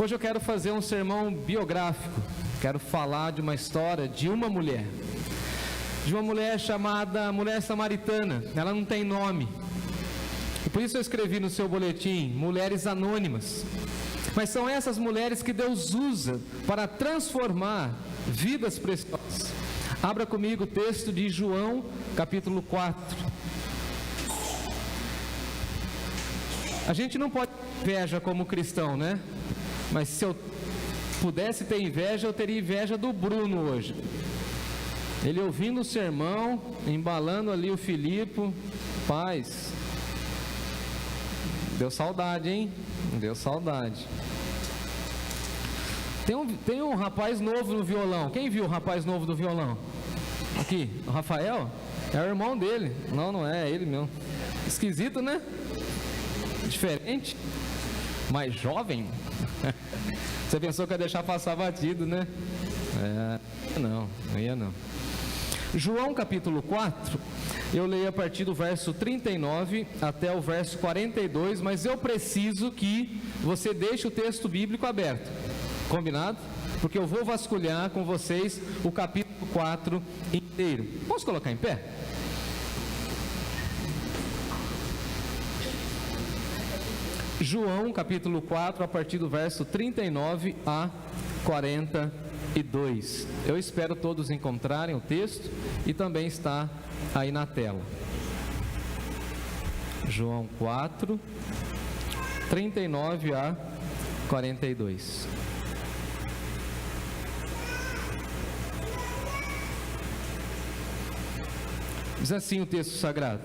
Hoje eu quero fazer um sermão biográfico. Quero falar de uma história de uma mulher chamada Mulher Samaritana. Ela não tem nome, e por isso eu escrevi no seu boletim, Mulheres Anônimas. Mas são essas mulheres que Deus usa para transformar vidas preciosas. Abra comigo o texto de João, capítulo 4. A gente não pode ter inveja como cristão, né? Mas se eu pudesse ter inveja, eu teria inveja do Bruno hoje. Ele ouvindo o sermão, embalando ali o Filipe. Paz. Deu saudade, hein? Deu saudade. Tem um rapaz novo no violão. Quem viu o rapaz novo do violão? Aqui, o Rafael? É o irmão dele. Não é ele mesmo. Esquisito, né? Diferente. Mais jovem. Você pensou que ia deixar passar batido, né? Não ia não. João capítulo 4, eu leio a partir do verso 39 até o verso 42, mas eu preciso que você deixe o texto bíblico aberto. Combinado? Porque eu vou vasculhar com vocês o capítulo 4 inteiro. Posso colocar em pé? João capítulo 4, a partir do verso 39 a 42. Eu espero todos encontrarem o texto e também está aí na tela. João 4, 39 a 42. Diz assim o texto sagrado: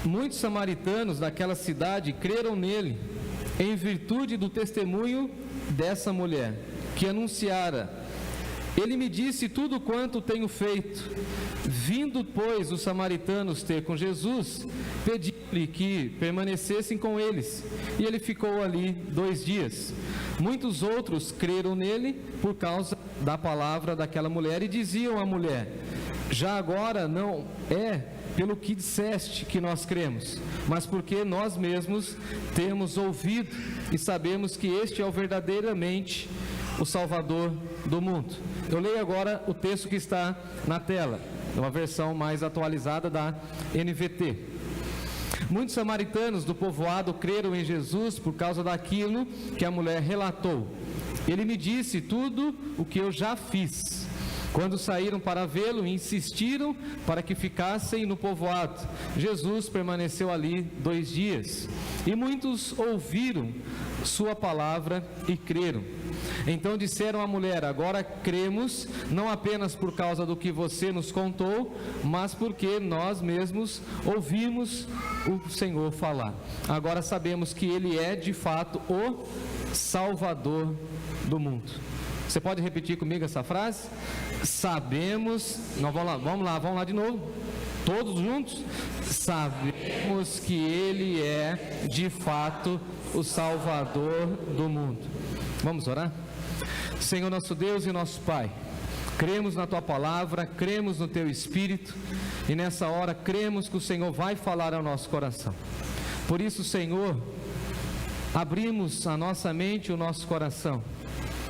muitos samaritanos daquela cidade creram nele, em virtude do testemunho dessa mulher, que anunciara: ele me disse tudo quanto tenho feito. Vindo, pois, os samaritanos ter com Jesus, pediu-lhe que permanecessem com eles, e ele ficou ali 2 dias. Muitos outros creram nele por causa da palavra daquela mulher, e diziam à mulher: já agora não é pelo que disseste que nós cremos, mas porque nós mesmos temos ouvido e sabemos que este é verdadeiramente o Salvador do mundo. Eu leio agora o texto que está na tela, uma versão mais atualizada da NVT. Muitos samaritanos do povoado creram em Jesus por causa daquilo que a mulher relatou. Ele me disse tudo o que eu já fiz. Quando saíram para vê-lo, insistiram para que ficassem no povoado. Jesus permaneceu ali 2 dias, e muitos ouviram sua palavra e creram. Então disseram à mulher: agora cremos, não apenas por causa do que você nos contou, mas porque nós mesmos ouvimos o Senhor falar. Agora sabemos que Ele é de fato o Salvador do mundo. Você pode repetir comigo essa frase? Sabemos, não, vamos lá de novo, todos juntos? Sabemos que Ele é de fato o Salvador do mundo. Vamos orar? Senhor nosso Deus e nosso Pai, cremos na Tua palavra, cremos no Teu Espírito, e nessa hora cremos que o Senhor vai falar ao nosso coração. Por isso, Senhor, abrimos a nossa mente e o nosso coração,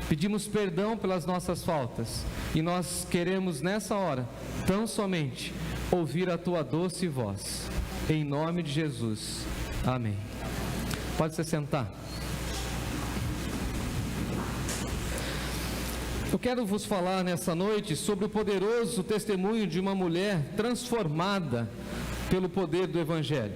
pedimos perdão pelas nossas faltas, e nós queremos nessa hora, tão somente, ouvir a Tua doce voz, em nome de Jesus, amém. Pode se sentar. Eu quero vos falar nessa noite sobre o poderoso testemunho de uma mulher transformada pelo poder do Evangelho.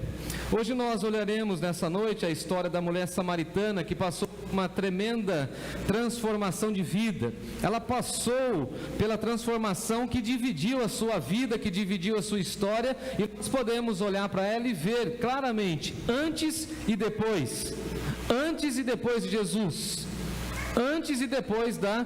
Hoje nós olharemos nessa noite a história da mulher samaritana que passou uma tremenda transformação de vida. Ela passou pela transformação que dividiu a sua vida, que dividiu a sua história, e nós podemos olhar para ela e ver claramente antes e depois de Jesus, antes e depois da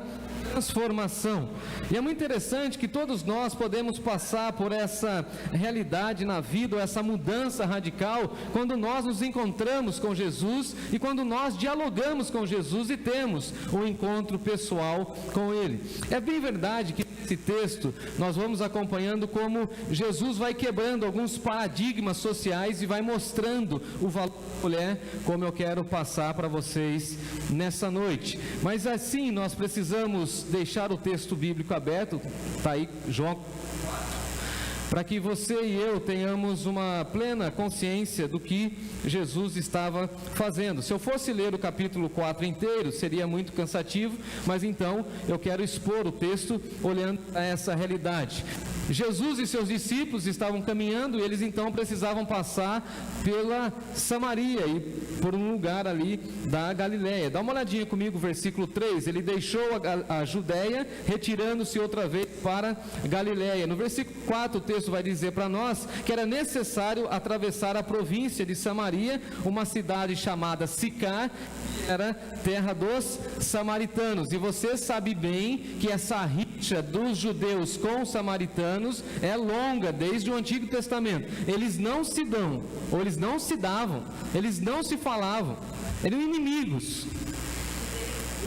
transformação. E é muito interessante que todos nós podemos passar por essa realidade na vida, ou essa mudança radical, quando nós nos encontramos com Jesus e quando nós dialogamos com Jesus e temos um encontro pessoal com Ele. É bem verdade que Nesse texto, nós vamos acompanhando como Jesus vai quebrando alguns paradigmas sociais e vai mostrando o valor da mulher, como eu quero passar para vocês nessa noite. Mas assim, nós precisamos deixar o texto bíblico aberto, está aí João, para que você e eu tenhamos uma plena consciência do que Jesus estava fazendo. Se eu fosse ler o capítulo 4 inteiro, seria muito cansativo, mas então eu quero expor o texto olhando para essa realidade. Jesus e seus discípulos estavam caminhando e eles então precisavam passar pela Samaria e por um lugar ali da Galileia. Dá uma olhadinha comigo, versículo 3, ele deixou a Judéia, retirando-se outra vez para Galileia. No versículo 4 o texto vai dizer para nós que era necessário atravessar a província de Samaria, uma cidade chamada Sicar, que era terra dos samaritanos. E você sabe bem que essa rixa dos judeus com os samaritanos é longa, desde o Antigo Testamento. Eles não se dão, ou eles não se davam, eles não se falavam, eram inimigos.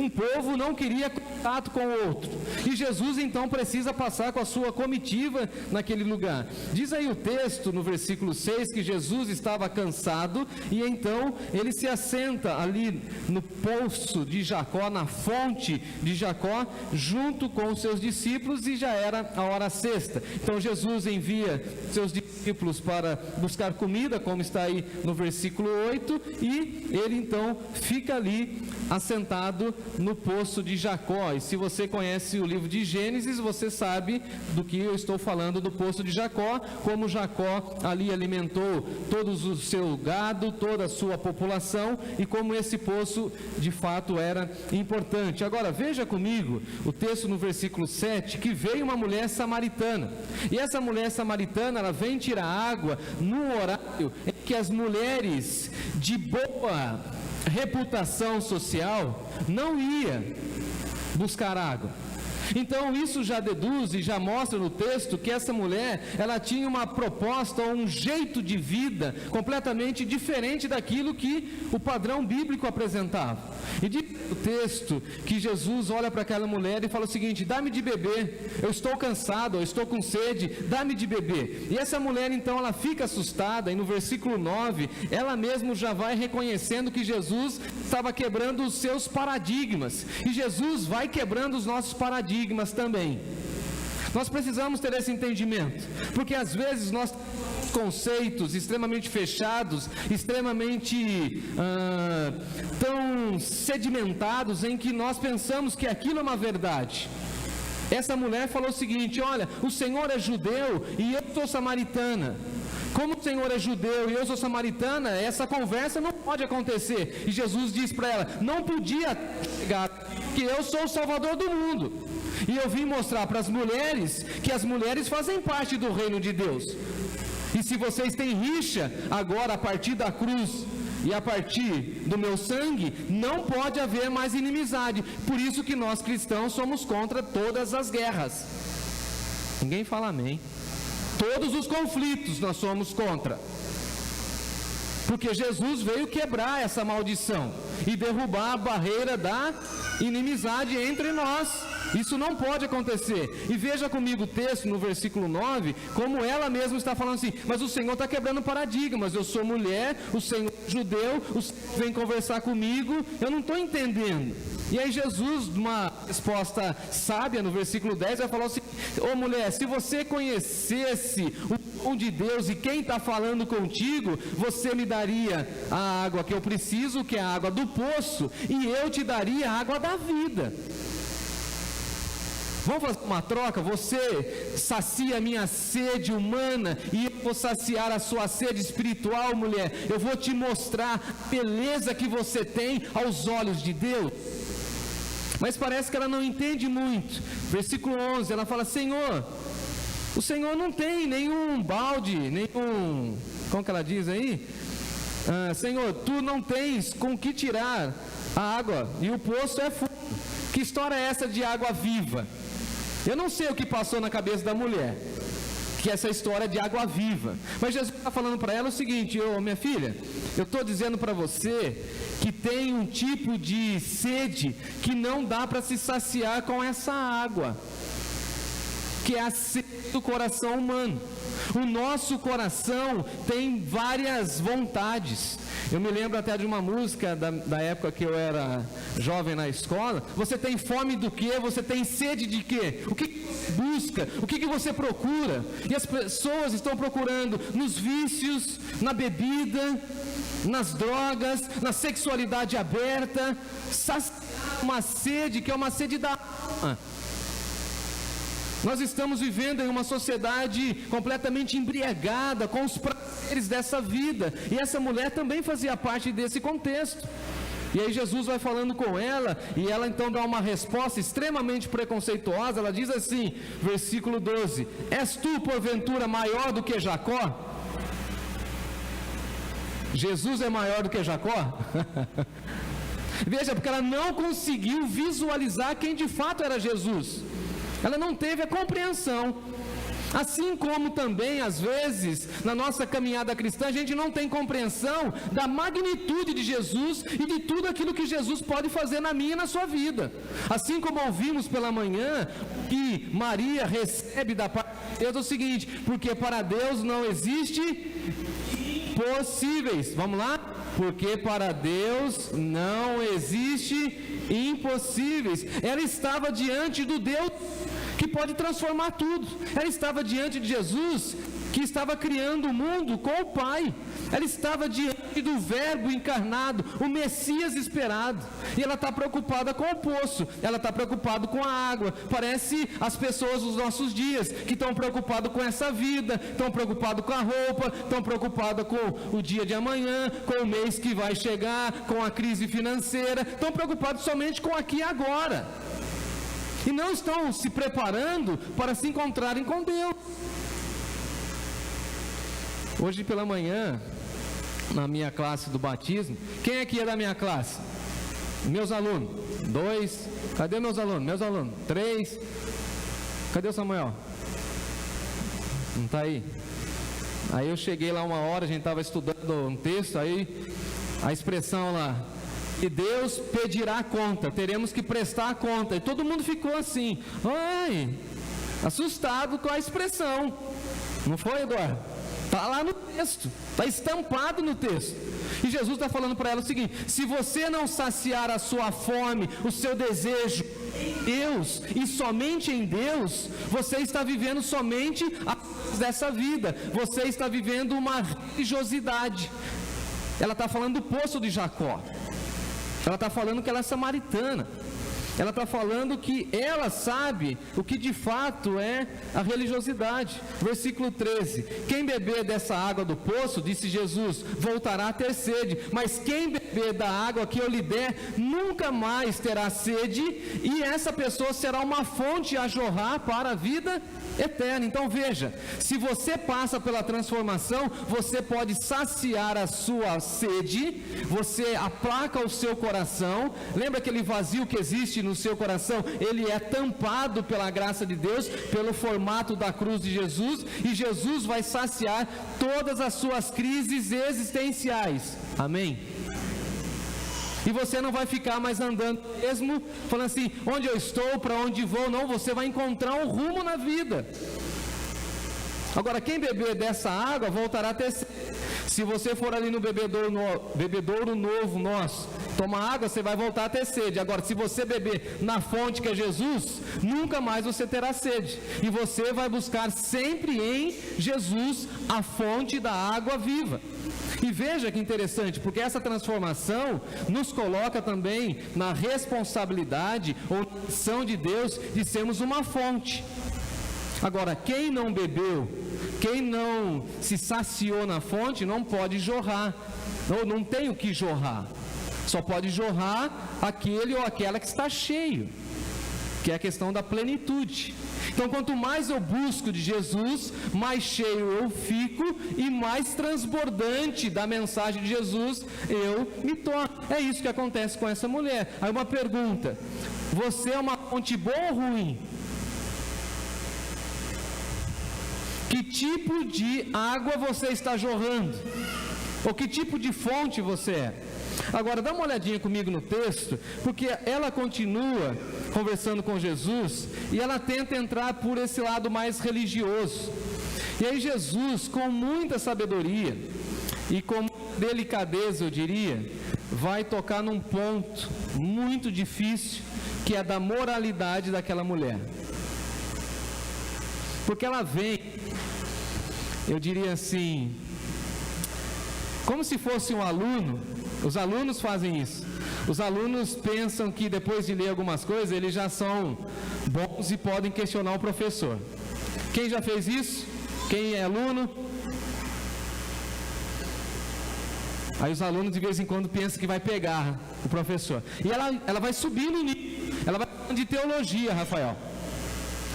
Um povo não queria contato com o outro, e Jesus então precisa passar com a sua comitiva naquele lugar. Diz aí o texto no versículo 6 que Jesus estava cansado e então ele se assenta ali no poço de Jacó, na fonte de Jacó, junto com os seus discípulos, e já era a hora sexta. Então Jesus envia seus discípulos para buscar comida, como está aí no versículo 8, e ele então fica ali assentado no poço de Jacó. E se você conhece o livro de Gênesis, você sabe do que eu estou falando, do poço de Jacó, como Jacó ali alimentou todo o seu gado, toda a sua população, e como esse poço de fato era importante. Agora veja comigo o texto no versículo 7, que veio uma mulher samaritana, e essa mulher samaritana, ela vem tirar água no horário em que as mulheres de boa reputação social não ia buscar água. Então isso já deduz e já mostra no texto que essa mulher, ela tinha uma proposta, um jeito de vida completamente diferente daquilo que o padrão bíblico apresentava. E diz o texto que Jesus olha para aquela mulher e fala o seguinte: dá-me de beber, eu estou cansado, eu estou com sede, dá-me de beber. E essa mulher então ela fica assustada, e no versículo 9 ela mesmo já vai reconhecendo que Jesus estava quebrando os seus paradigmas, e Jesus vai quebrando os nossos paradigmas também. Nós precisamos ter esse entendimento, porque às vezes nós temos conceitos extremamente fechados, extremamente tão sedimentados, em que nós pensamos que aquilo é uma verdade. Essa mulher falou o seguinte: olha, o Senhor é judeu e eu sou samaritana. Como o Senhor é judeu e eu sou samaritana, essa conversa não pode acontecer. E Jesus diz para ela: não podia chegar, que eu sou o Salvador do mundo. E eu vim mostrar para as mulheres que as mulheres fazem parte do reino de Deus. E se vocês têm rixa, agora a partir da cruz e a partir do meu sangue, não pode haver mais inimizade. Por isso que nós cristãos somos contra todas as guerras. Ninguém fala amém. Todos os conflitos nós somos contra, porque Jesus veio quebrar essa maldição e derrubar a barreira da inimizade entre nós. Isso não pode acontecer. E veja comigo o texto no versículo 9, como ela mesma está falando assim: mas o Senhor está quebrando paradigmas, eu sou mulher, o Senhor é judeu, o Senhor vem conversar comigo, eu não estou entendendo. E aí Jesus, numa resposta sábia, no versículo 10, vai falar assim: ô mulher, se você conhecesse o dom de Deus e quem está falando contigo, você me daria a água que eu preciso, que é a água do poço, e eu te daria a água da vida. Vamos fazer uma troca? Você sacia a minha sede humana e eu vou saciar a sua sede espiritual, mulher. Eu vou te mostrar a beleza que você tem aos olhos de Deus. Mas parece que ela não entende muito. Versículo 11, ela fala: Senhor, o Senhor não tem nenhum balde, nenhum... Como que ela diz aí? Senhor, tu não tens com que tirar a água e o poço é fundo. Que história é essa de água viva? Eu não sei o que passou na cabeça da mulher, que essa história de água viva. Mas Jesus está falando para ela o seguinte: minha filha, eu estou dizendo para você que tem um tipo de sede que não dá para se saciar com essa água. que é a sede do coração humano. O nosso coração tem várias vontades. Eu me lembro até de uma música da época que eu era jovem na escola. Você tem fome do quê? Você tem sede de quê? O que você busca? O que você procura? E as pessoas estão procurando nos vícios, na bebida, nas drogas, na sexualidade aberta, uma sede que é uma sede da alma. Nós estamos vivendo em uma sociedade completamente embriagada com os prazeres dessa vida, e essa mulher também fazia parte desse contexto. E aí Jesus vai falando com ela, e ela então dá uma resposta extremamente preconceituosa. Ela diz assim, versículo 12: és tu porventura maior do que Jacó? Jesus é maior do que Jacó? Veja, porque ela não conseguiu visualizar quem de fato era Jesus. Ela não teve a compreensão. Assim como também, às vezes, na nossa caminhada cristã, a gente não tem compreensão da magnitude de Jesus e de tudo aquilo que Jesus pode fazer na minha e na sua vida. Assim como ouvimos pela manhã que Maria recebe da parte de Deus é o seguinte: porque para Deus não existe impossíveis. Vamos lá? Porque para Deus não existe impossíveis. Ela estava diante do Deus que pode transformar tudo. Ela estava diante de Jesus, que estava criando o mundo com o Pai. Ela estava diante do Verbo encarnado, o Messias esperado. E ela está preocupada com o poço, ela está preocupada com a água. Parece as pessoas dos nossos dias, que estão preocupadas com essa vida, estão preocupadas com a roupa, estão preocupadas com o dia de amanhã, com o mês que vai chegar, com a crise financeira, estão preocupados somente com aqui e agora. E não estão se preparando para se encontrarem com Deus. Hoje pela manhã, na minha classe do batismo, quem aqui é da minha classe? Meus alunos. 2, cadê meus alunos? Meus alunos. 3, cadê o Samuel? Não está aí? Aí eu cheguei lá uma hora, a gente estava estudando um texto, aí a expressão lá: e Deus pedirá conta, teremos que prestar conta. E todo mundo ficou assim, ai, assustado com a expressão. Não foi, Eduardo? Está lá no texto, está estampado no texto. E Jesus está falando para ela o seguinte: se você não saciar a sua fome, o seu desejo em Deus e somente em Deus, você está vivendo somente a dessa vida, você está vivendo uma religiosidade. Ela está falando do poço de Jacó. Ela está falando que ela é samaritana. Ela está falando que ela sabe o que de fato é a religiosidade. Versículo 13: quem beber dessa água do poço, disse Jesus, voltará a ter sede, mas quem beber da água que eu lhe der, nunca mais terá sede, e essa pessoa será uma fonte a jorrar para a vida eterna. Então veja, se você passa pela transformação, você pode saciar a sua sede, você aplaca o seu coração. Lembra aquele vazio que existe no seu coração? Ele é tampado pela graça de Deus, pelo formato da cruz de Jesus, e Jesus vai saciar todas as suas crises existenciais. Amém? E você não vai ficar mais andando mesmo, falando assim, onde eu estou, para onde vou. Não, você vai encontrar um rumo na vida. Agora, quem beber dessa água, voltará a ter sede. Se você for ali no bebedouro novo nosso, tomar água, você vai voltar a ter sede. Agora, se você beber na fonte que é Jesus, nunca mais você terá sede. E você vai buscar sempre em Jesus a fonte da água viva. E veja que interessante, porque essa transformação nos coloca também na responsabilidade ou missão de Deus de sermos uma fonte. Agora, quem não bebeu, quem não se saciou na fonte, não pode jorrar, ou não tem o que jorrar. Só pode jorrar aquele ou aquela que está cheio, que é a questão da plenitude. Então, quanto mais eu busco de Jesus, mais cheio eu fico e mais transbordante da mensagem de Jesus eu me torno. É isso que acontece com essa mulher. Aí uma pergunta: você é uma fonte boa ou ruim? Que tipo de água você está jorrando? Ou que tipo de fonte você é? Agora, dá uma olhadinha comigo no texto, porque ela continua conversando com Jesus e ela tenta entrar por esse lado mais religioso. E aí Jesus, com muita sabedoria e com delicadeza, eu diria, vai tocar num ponto muito difícil, que é da moralidade daquela mulher. Porque ela vem, eu diria assim, como se fosse um aluno. Os alunos fazem isso. Os alunos pensam que depois de ler algumas coisas, eles já são bons e podem questionar o professor. Quem já fez isso? Quem é aluno? Aí os alunos de vez em quando pensam que vai pegar o professor. E ela vai subir no nível. Ela vai falando de teologia, Rafael.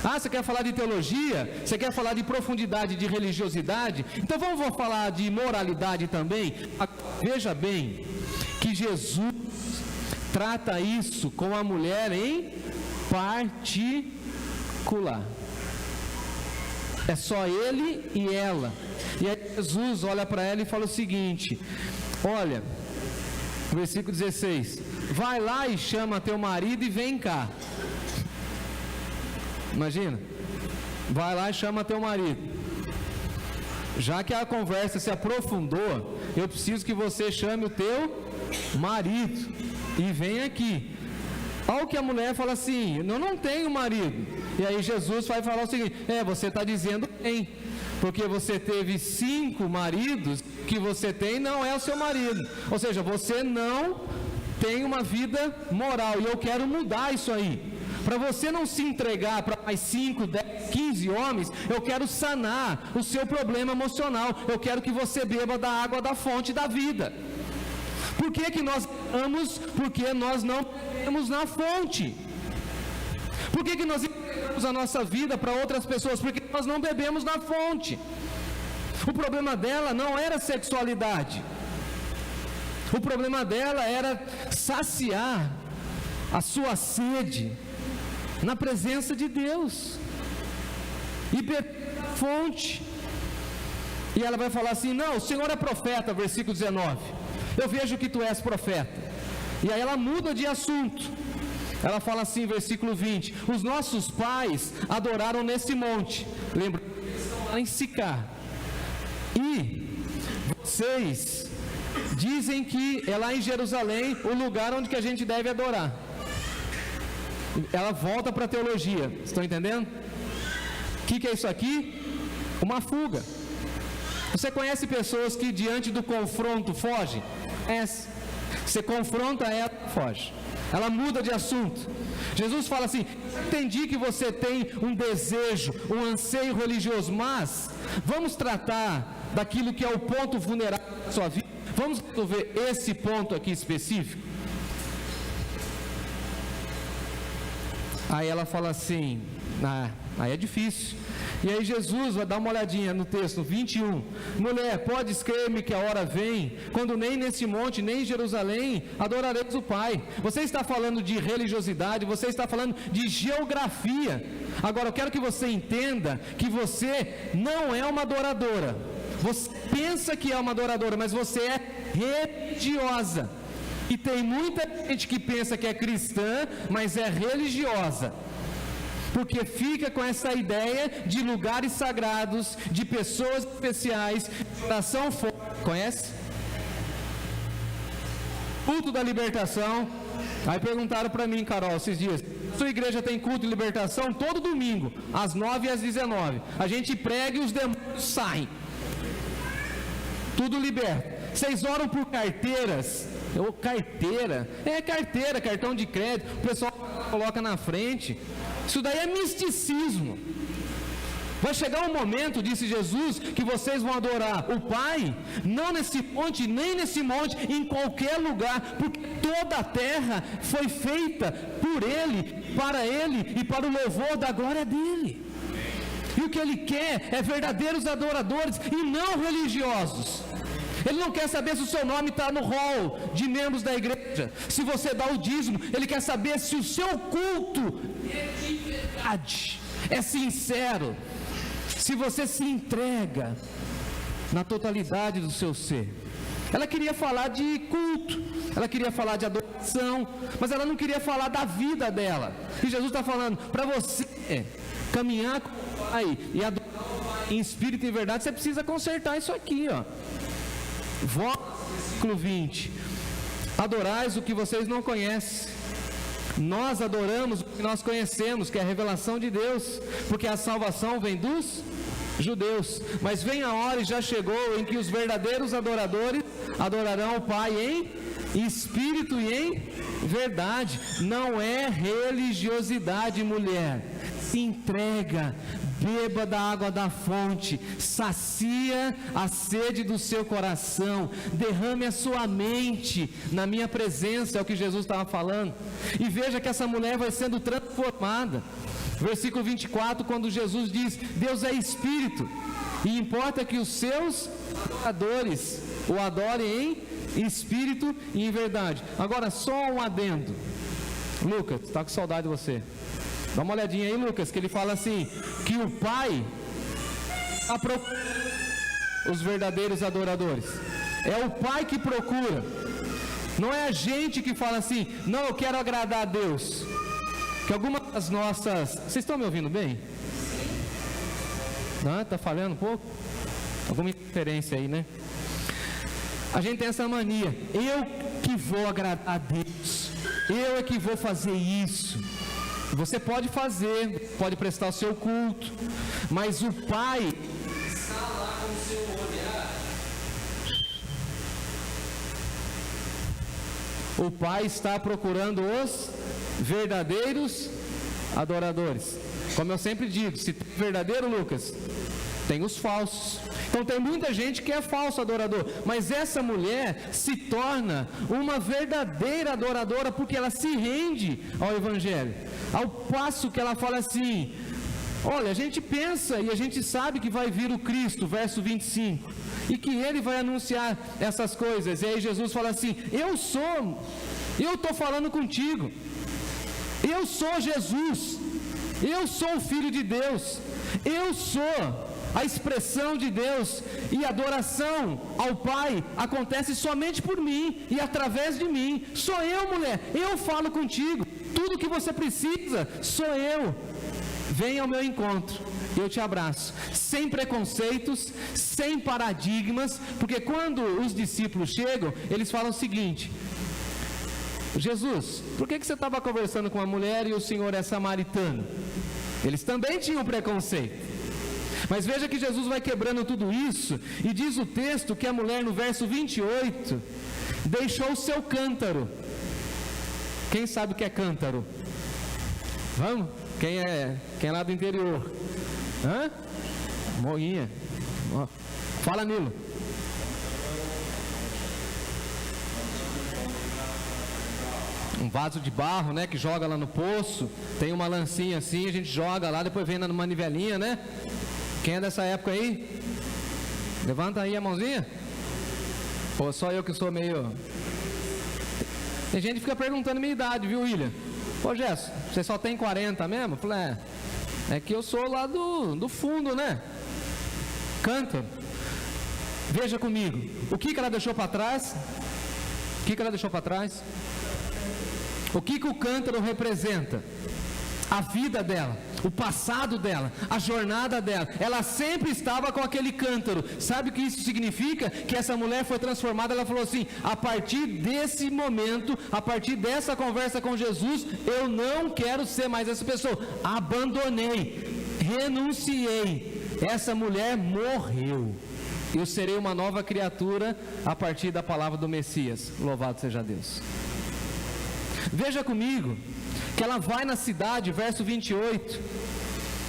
Ah, você quer falar de teologia? Você quer falar de profundidade, de religiosidade? Então vamos falar de moralidade também? Veja bem que Jesus trata isso com a mulher em particular. É só ele e ela. E aí Jesus olha para ela e fala o seguinte: olha, versículo 16: vai lá e chama teu marido e vem cá. Imagina, vai lá e chama teu marido. Já que a conversa se aprofundou, eu preciso que você chame o teu marido e vem aqui. Ao que a mulher fala assim: eu não tenho marido. E aí Jesus vai falar o seguinte: você está dizendo bem, porque você teve 5 maridos, que você tem não é o seu marido. Ou seja, você não tem uma vida moral, e eu quero mudar isso aí. Para você não se entregar para mais 5, 10, 15 homens, eu quero sanar o seu problema emocional. Eu quero que você beba da água da fonte da vida. Por que nós amamos? Porque nós não bebemos na fonte. Por que nós entregamos a nossa vida para outras pessoas? Porque nós não bebemos na fonte. O problema dela não era sexualidade. O problema dela era saciar a sua sede na presença de Deus e beber da fonte. E ela vai falar assim: não, o Senhor é profeta, versículo 19, eu vejo que tu és profeta. E aí ela muda de assunto. Ela fala assim, versículo 20: os nossos pais adoraram nesse monte. Lembra? Eles estão lá em Sicar. E vocês dizem que é lá em Jerusalém o lugar onde que a gente deve adorar. Ela volta para a teologia. Estão entendendo? O que é isso aqui? Uma fuga. Você conhece pessoas que diante do confronto fogem? Você confronta ela, foge. Ela muda de assunto. Jesus fala assim: entendi que você tem um desejo, um anseio religioso, mas vamos tratar daquilo que é o ponto vulnerável da sua vida. Vamos resolver esse ponto aqui específico. Aí ela fala assim: aí é difícil. E aí Jesus vai dar uma olhadinha no texto 21. Mulher, podes crer-me que a hora vem, quando nem nesse monte, nem em Jerusalém, adorareis o Pai. Você está falando de religiosidade, você está falando de geografia. Agora eu quero que você entenda que você não é uma adoradora. Você pensa que é uma adoradora, mas você é religiosa. E tem muita gente que pensa que é cristã, mas é religiosa. Porque fica com essa ideia de lugares sagrados, de pessoas especiais, de oração forte. Conhece? Culto da libertação. Aí perguntaram para mim, Carol, esses dias: sua igreja tem culto de libertação todo domingo, às 9 e às 19. A gente prega e os demônios saem. Tudo liberto. Vocês oram por carteiras? Carteira? Carteira, cartão de crédito. O pessoal coloca na frente. Isso daí é misticismo. Vai chegar um momento, disse Jesus, que vocês vão adorar o Pai, não nesse monte, nem nesse monte, em qualquer lugar, porque toda a terra foi feita por Ele, e para o louvor da glória dEle. E o que Ele quer é verdadeiros adoradores e não religiosos. Ele não quer saber se o seu nome está no hall de membros da igreja, se você dá o dízimo. Ele quer saber se o seu culto é de verdade, é sincero, se você se entrega na totalidade do seu ser. Ela queria falar de culto, ela queria falar de adoração, mas ela não queria falar da vida dela. E Jesus está falando, para você caminhar com o Pai e adorar o Pai em espírito e em verdade, você precisa consertar isso aqui, ó. Vós, versículo 20, adorais o que vocês não conhecem. Nós adoramos o que nós conhecemos, que é a revelação de Deus, porque a salvação vem dos judeus. Mas vem a hora, e já chegou, em que os verdadeiros adoradores adorarão o Pai em espírito e em verdade. Não é religiosidade, mulher. Se entrega, beba da água da fonte, sacia a sede do seu coração, derrame a sua mente na minha presença, é o que Jesus estava falando, e veja que essa mulher vai sendo transformada. Versículo 24, quando Jesus diz, Deus é Espírito, e importa que os seus adoradores o adorem em Espírito e em verdade. Agora, só um adendo. Lucas, está com saudade de você. Dá uma olhadinha aí, Lucas, que ele fala assim, que o Pai está procurando os verdadeiros adoradores. É o Pai que procura. Não é a gente que fala assim, não, eu quero agradar a Deus. Que algumas das nossas... Vocês estão me ouvindo bem? Não, está falhando um pouco? Alguma interferência aí, né? A gente tem essa mania, eu que vou agradar a Deus, eu é que vou fazer isso. Você pode fazer, pode prestar o seu culto, mas o Pai está lá com o seu olhar. O Pai está procurando os verdadeiros adoradores. Como eu sempre digo, se tem verdadeiro, Lucas, tem os falsos. Então tem muita gente que é falso adorador, mas essa mulher se torna uma verdadeira adoradora, porque ela se rende ao Evangelho, ao passo que ela fala assim, olha, a gente pensa e a gente sabe que vai vir o Cristo, verso 25, e que Ele vai anunciar essas coisas, e aí Jesus fala assim, eu estou falando contigo, eu sou Jesus, eu sou o Filho de Deus, eu sou a expressão de Deus, e a adoração ao Pai acontece somente por mim e através de mim. Sou eu, mulher, eu falo contigo, tudo que você precisa sou eu. Vem ao meu encontro, eu te abraço, sem preconceitos, sem paradigmas, porque quando os discípulos chegam, eles falam o seguinte, Jesus, por que você estava conversando com uma mulher e o Senhor é samaritano? Eles também tinham preconceito. Mas veja que Jesus vai quebrando tudo isso, e diz o texto que a mulher no verso 28, deixou o seu cântaro. Quem sabe o que é cântaro? Vamos? Quem é lá do interior? Hã? Moinha. Fala, Nilo. Um vaso de barro, né, que joga lá no poço, tem uma lancinha assim, a gente joga lá, depois vem na manivelinha, né? Quem é dessa época aí? Levanta aí a mãozinha. Ou só eu que sou meio... Tem gente que fica perguntando a minha idade, viu, William? Ô, Gesso, você só tem 40 mesmo? Eu falei, é que eu sou lá do fundo, né? Cântaro. Veja comigo, o que ela deixou para trás? O que ela deixou para trás? O que o cântaro representa? A vida dela, o passado dela, a jornada dela. Ela sempre estava com aquele cântaro. Sabe o que isso significa? Que essa mulher foi transformada. Ela falou assim, a partir desse momento, a partir dessa conversa com Jesus, eu não quero ser mais essa pessoa. Abandonei, renunciei. Essa mulher morreu. Eu serei uma nova criatura a partir da palavra do Messias. Louvado seja Deus. Veja comigo que ela vai na cidade, verso 28,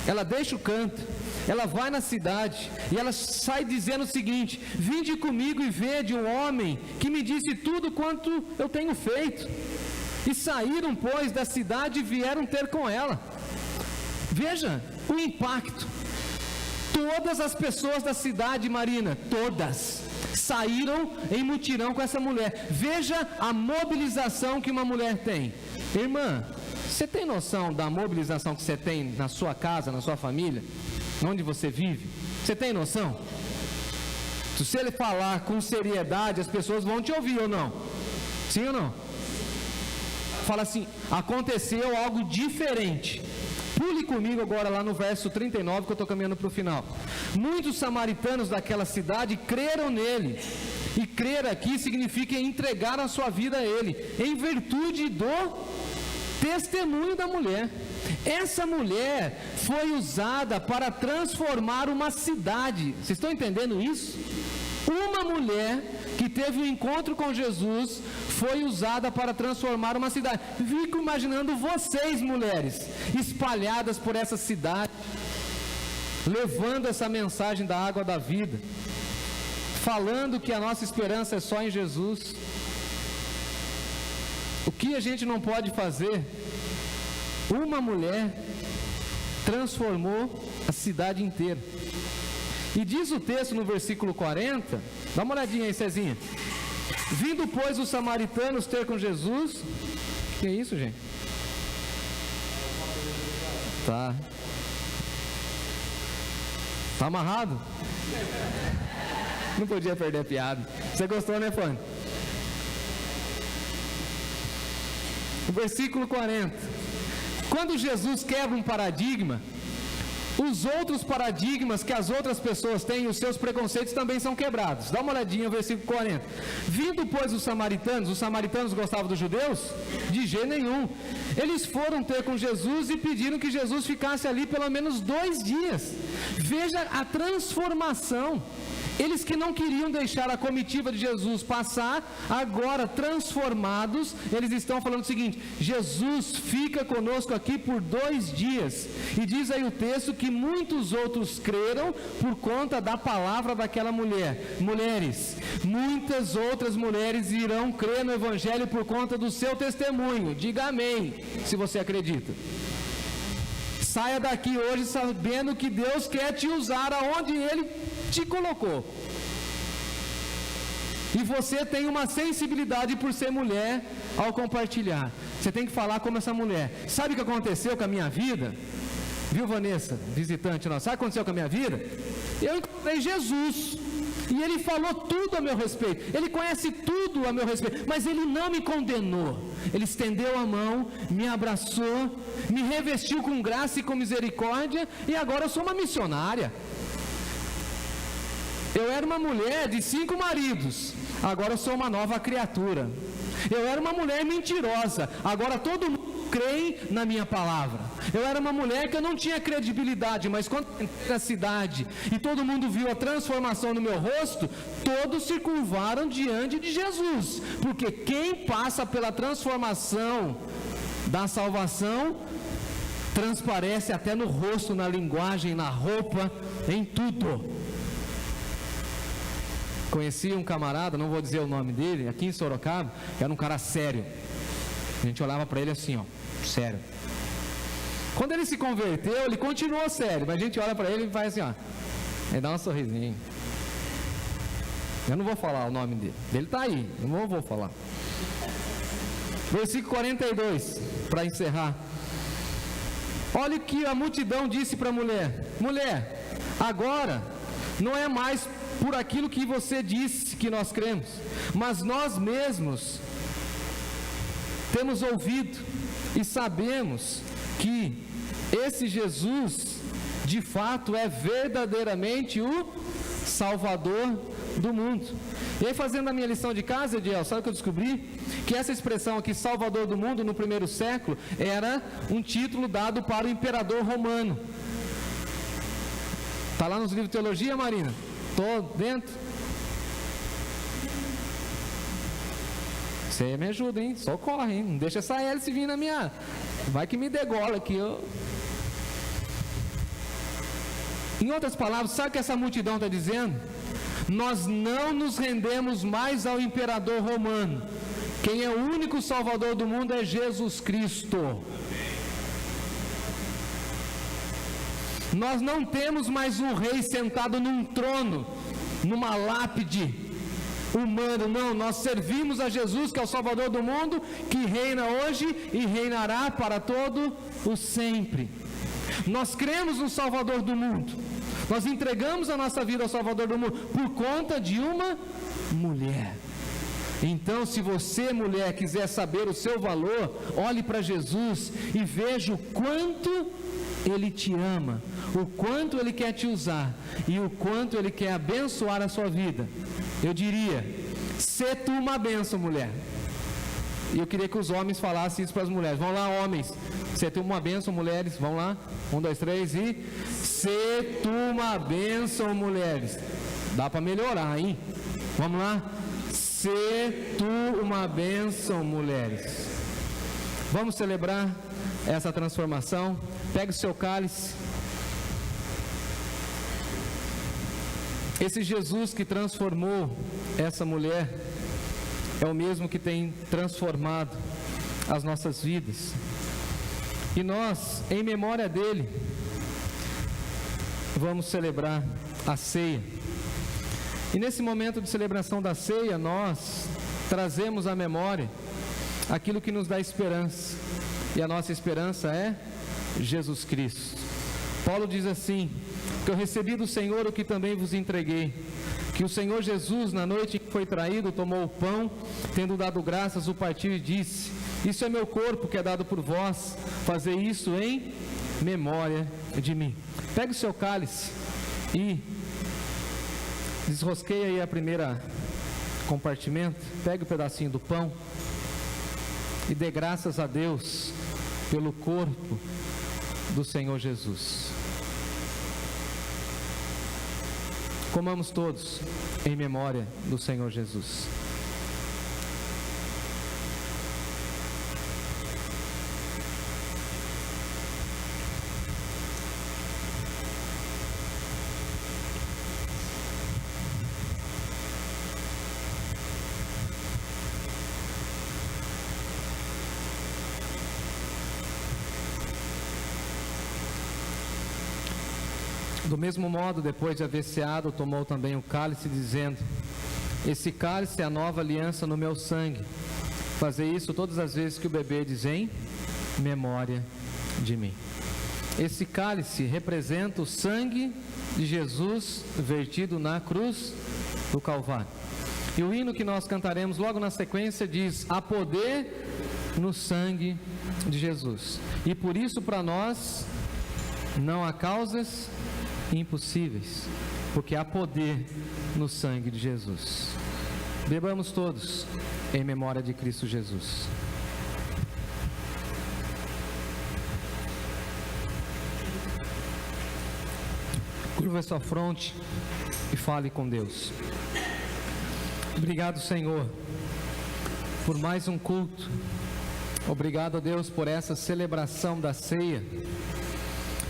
ela deixa o canto, ela vai na cidade, e ela sai dizendo o seguinte, vinde comigo e vede um homem que me disse tudo quanto eu tenho feito, e saíram, pois, da cidade e vieram ter com ela. Veja o impacto, todas as pessoas da cidade, Marina, todas, saíram em mutirão com essa mulher. Veja a mobilização que uma mulher tem. Irmã, você tem noção da mobilização que você tem na sua casa, na sua família, onde você vive? Você tem noção? Se ele falar com seriedade, as pessoas vão te ouvir ou não? Sim ou não? Fala assim, aconteceu algo diferente. Pule comigo agora lá no verso 39, que eu estou caminhando para o final. Muitos samaritanos daquela cidade creram nele. E crer aqui significa entregar a sua vida a ele, em virtude do testemunho da mulher. Essa mulher foi usada para transformar uma cidade. Vocês estão entendendo isso? Uma mulher que teve um encontro com Jesus foi usada para transformar uma cidade. Fico imaginando vocês, mulheres, espalhadas por essa cidade, levando essa mensagem da água da vida, falando que a nossa esperança é só em Jesus. O que a gente não pode fazer? Uma mulher transformou a cidade inteira. E diz o texto no versículo 40, dá uma olhadinha aí, Cezinha. Vindo, pois, os samaritanos ter com Jesus. Que é isso, gente? Tá amarrado? Não podia perder a piada. Você gostou, né, Fã? O versículo 40. Quando Jesus quebra um paradigma, os outros paradigmas que as outras pessoas têm, os seus preconceitos também são quebrados. Dá uma olhadinha no versículo 40. Vindo, pois, os samaritanos gostavam dos judeus? De jeito nenhum. Eles foram ter com Jesus e pediram que Jesus ficasse ali pelo menos 2 dias. Veja a transformação. Eles que não queriam deixar a comitiva de Jesus passar, agora transformados, eles estão falando o seguinte: Jesus fica conosco aqui por 2 dias. E diz aí o texto que muitos outros creram por conta da palavra daquela mulher. Mulheres, muitas outras mulheres irão crer no Evangelho por conta do seu testemunho. Diga amém, se você acredita. Saia daqui hoje sabendo que Deus quer te usar aonde Ele te colocou. E você tem uma sensibilidade por ser mulher ao compartilhar. Você tem que falar como essa mulher. Sabe o que aconteceu com a minha vida? Viu, Vanessa, visitante nossa? Sabe o que aconteceu com a minha vida? Eu encontrei Jesus. E Ele falou tudo a meu respeito. Ele conhece tudo a meu respeito. Mas Ele não me condenou. Ele estendeu a mão, me abraçou, me revestiu com graça e com misericórdia. E agora eu sou uma missionária. Eu era uma mulher de 5 maridos, agora eu sou uma nova criatura. Eu era uma mulher mentirosa, agora todo mundo crê na minha palavra. Eu era uma mulher que eu não tinha credibilidade, mas quando entrei na cidade e todo mundo viu a transformação no meu rosto, todos se curvaram diante de Jesus, porque quem passa pela transformação da salvação, transparece até no rosto, na linguagem, na roupa, em tudo. Conheci um camarada, não vou dizer o nome dele, aqui em Sorocaba, era um cara sério. A gente olhava para ele assim, ó, sério. Quando ele se converteu, ele continuou sério, mas a gente olha para ele e faz assim, ó, ele dá um sorrisinho. Eu não vou falar o nome dele, ele está aí, não vou falar. Versículo 42, para encerrar. Olha o que a multidão disse para a mulher: mulher, agora não é mais por aquilo que você disse que nós cremos, mas nós mesmos temos ouvido e sabemos que esse Jesus de fato é verdadeiramente o Salvador do mundo. E aí, fazendo a minha lição de casa, Ediel, sabe o que eu descobri? Que essa expressão aqui, Salvador do mundo, no primeiro século, era um título dado para o imperador romano. Está lá nos livros de teologia, Marina? Estou dentro. Você me ajuda, hein? Socorre, hein? Não deixa essa hélice vir na minha... Vai que me degola aqui, ó. Em outras palavras, sabe o que essa multidão está dizendo? Nós não nos rendemos mais ao imperador romano. Quem é o único Salvador do mundo é Jesus Cristo. Nós não temos mais um rei sentado num trono, numa lápide humana, não. Nós servimos a Jesus, que é o Salvador do mundo, que reina hoje e reinará para todo o sempre. Nós cremos no Salvador do mundo. Nós entregamos a nossa vida ao Salvador do mundo por conta de uma mulher. Então, se você, mulher, quiser saber o seu valor, olhe para Jesus e veja o quanto Ele te ama, o quanto Ele quer te usar e o quanto Ele quer abençoar a sua vida. Eu diria, sê tu uma bênção, mulher. E eu queria que os homens falassem isso para as mulheres. Vão lá, homens, sê tu uma bênção, mulheres. Vão lá, 1, 2, 3 e... Sê tu uma bênção, mulheres. Dá para melhorar, hein? Vamos lá? Sê tu uma bênção, mulheres. Vamos celebrar essa transformação. Pegue o seu cálice. Esse Jesus que transformou essa mulher é o mesmo que tem transformado as nossas vidas. E nós, em memória dele, vamos celebrar a ceia. E nesse momento de celebração da ceia, nós trazemos à memória aquilo que nos dá esperança. E a nossa esperança é Jesus Cristo. Paulo diz assim: que eu recebi do Senhor o que também vos entreguei, que o Senhor Jesus, na noite em que foi traído, tomou o pão, tendo dado graças, o partiu e disse: isso é meu corpo que é dado por vós, fazei isso em memória de mim. Pegue o seu cálice e desrosqueie aí a primeira compartimento, pegue o pedacinho do pão e dê graças a Deus pelo corpo do Senhor Jesus. Comamos todos em memória do Senhor Jesus. Do mesmo modo, depois de haver ceado, tomou também o cálice, dizendo: esse cálice é a nova aliança no meu sangue. Fazei isso todas as vezes que o beberdes em memória de mim. Esse cálice representa o sangue de Jesus vertido na cruz do Calvário. E o hino que nós cantaremos logo na sequência diz: há poder no sangue de Jesus. E por isso para nós não há causas impossíveis, porque há poder no sangue de Jesus. Bebamos todos em memória de Cristo Jesus. Curva sua fronte e fale com Deus. Obrigado, Senhor, por mais um culto. Obrigado, Deus, por essa celebração da ceia.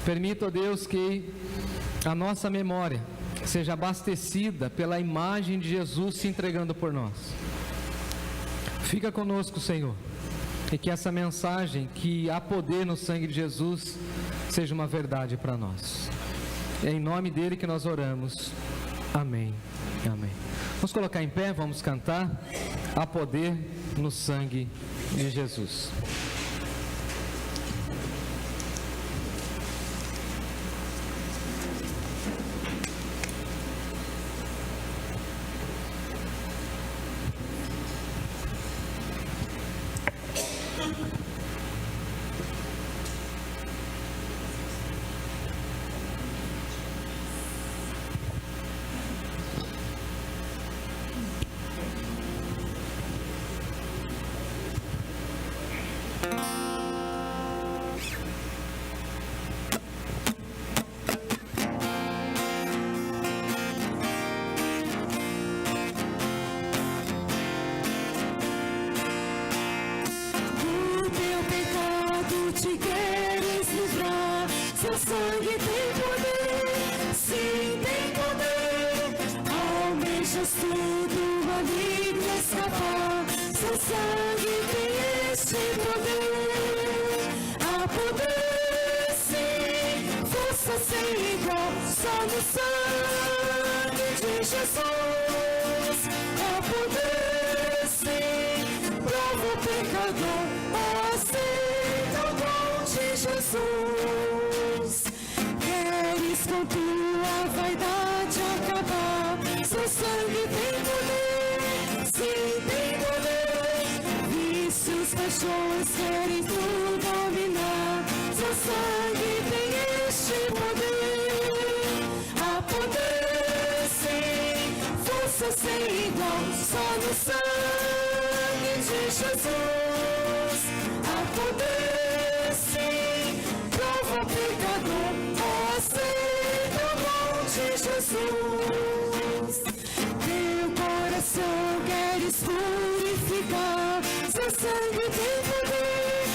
Permita, Deus, que a nossa memória seja abastecida pela imagem de Jesus se entregando por nós. Fica conosco, Senhor, e que essa mensagem, que há poder no sangue de Jesus, seja uma verdade para nós. É em nome dele que nós oramos. Amém. Amém. Vamos colocar em pé, vamos cantar. Há poder no sangue de Jesus. Sangue tem poder, sim tem poder. Almejas tudo ali pra escapar. Seu sangue tem este poder. Há poder, sim, força sem igual. Só no sangue de Jesus. Há poder, sim, prova o pecador. Aceita o dom de Jesus. com tua vaidade acabar. Seu sangue tem poder, sim, tem poder. Vícios, paixões querem tudo dominar. Seu sangue tem este poder. Há poder, sim, força sem igual, só no sangue de Jesus. Há poder, sim, prova o pecador, aceita o dom de Jesus. Teu coração queres purificar, seu sangue tem poder,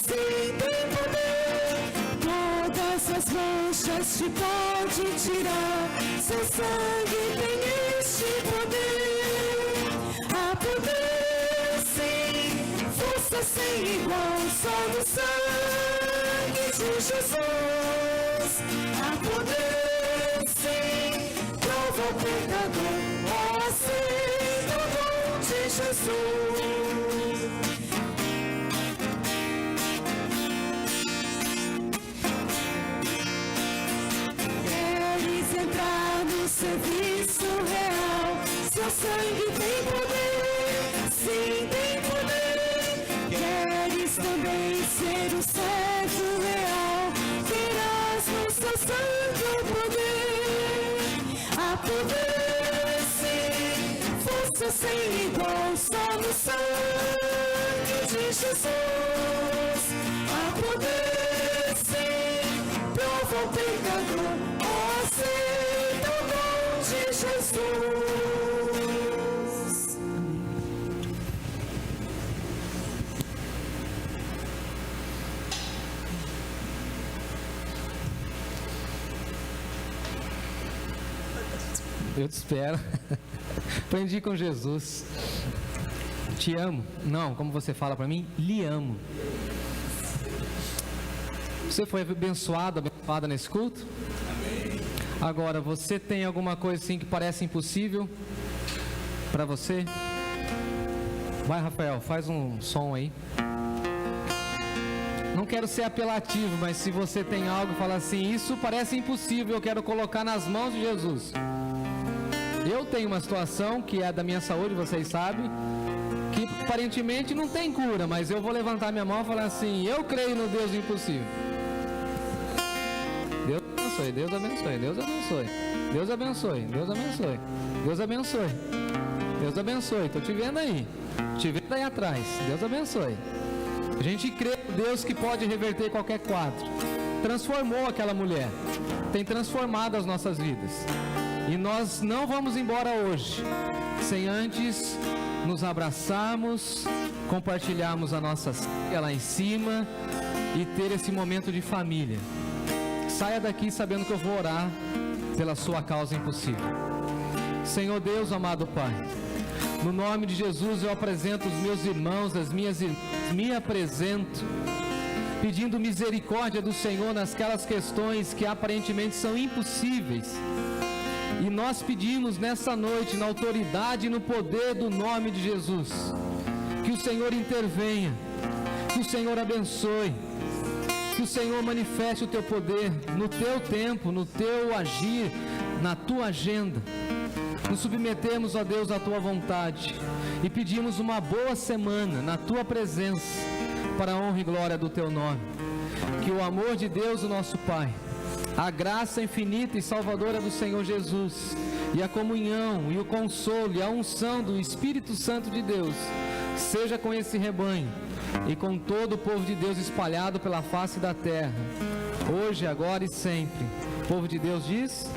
sim, tem poder. Todas as manchas te pode tirar, seu sangue tem este poder. Há poder, sim, força sem igual, só no sangue de Jesus. Há poder, sim, prova o pecador, aceita o dom de Jesus. Queres entrar no serviço real, seu sangue tem poder, sim, tem poder. Queres também ser o servo real, terás no seu sangue o poder. Há poder, sim, força sem igual, só no sangue de Jesus. Há poder, sim, prova o pecador, aceita o dom de Jesus. Eu te espero. Aprendi com Jesus. Te amo. Não, como você fala para mim, lhe amo. Você foi abençoado, abençoada nesse culto? Amém. Agora, você tem alguma coisa assim que parece impossível para você? Vai, Rafael, faz um som aí. Não quero ser apelativo, mas se você tem algo, fala assim, isso parece impossível, eu quero colocar nas mãos de Jesus. Eu tenho uma situação que é da minha saúde, vocês sabem, que aparentemente não tem cura, mas eu vou levantar minha mão e falar assim, eu creio no Deus do impossível. Deus abençoe, Deus abençoe, Deus abençoe, Deus abençoe, Deus abençoe, Deus abençoe, Deus abençoe, estou te vendo aí atrás, Deus abençoe. A gente crê no Deus que pode reverter qualquer quadro. Transformou aquela mulher, tem transformado as nossas vidas. E nós não vamos embora hoje sem antes nos abraçarmos, compartilharmos a nossa ceia lá em cima e ter esse momento de família. Saia daqui sabendo que eu vou orar pela sua causa impossível. Senhor Deus, amado Pai, no nome de Jesus eu apresento os meus irmãos, as minhas irmãs, me apresento pedindo misericórdia do Senhor nasquelas questões que aparentemente são impossíveis. E nós pedimos nessa noite, na autoridade e no poder do nome de Jesus, que o Senhor intervenha, que o Senhor abençoe, que o Senhor manifeste o teu poder no teu tempo, no teu agir, na tua agenda. Nos submetemos, ó Deus, à tua vontade e pedimos uma boa semana na tua presença, para a honra e glória do teu nome. Que o amor de Deus, o nosso Pai, a graça infinita e salvadora do Senhor Jesus, e a comunhão, e o consolo, e a unção do Espírito Santo de Deus, seja com esse rebanho, e com todo o povo de Deus espalhado pela face da terra, hoje, agora e sempre. O povo de Deus diz...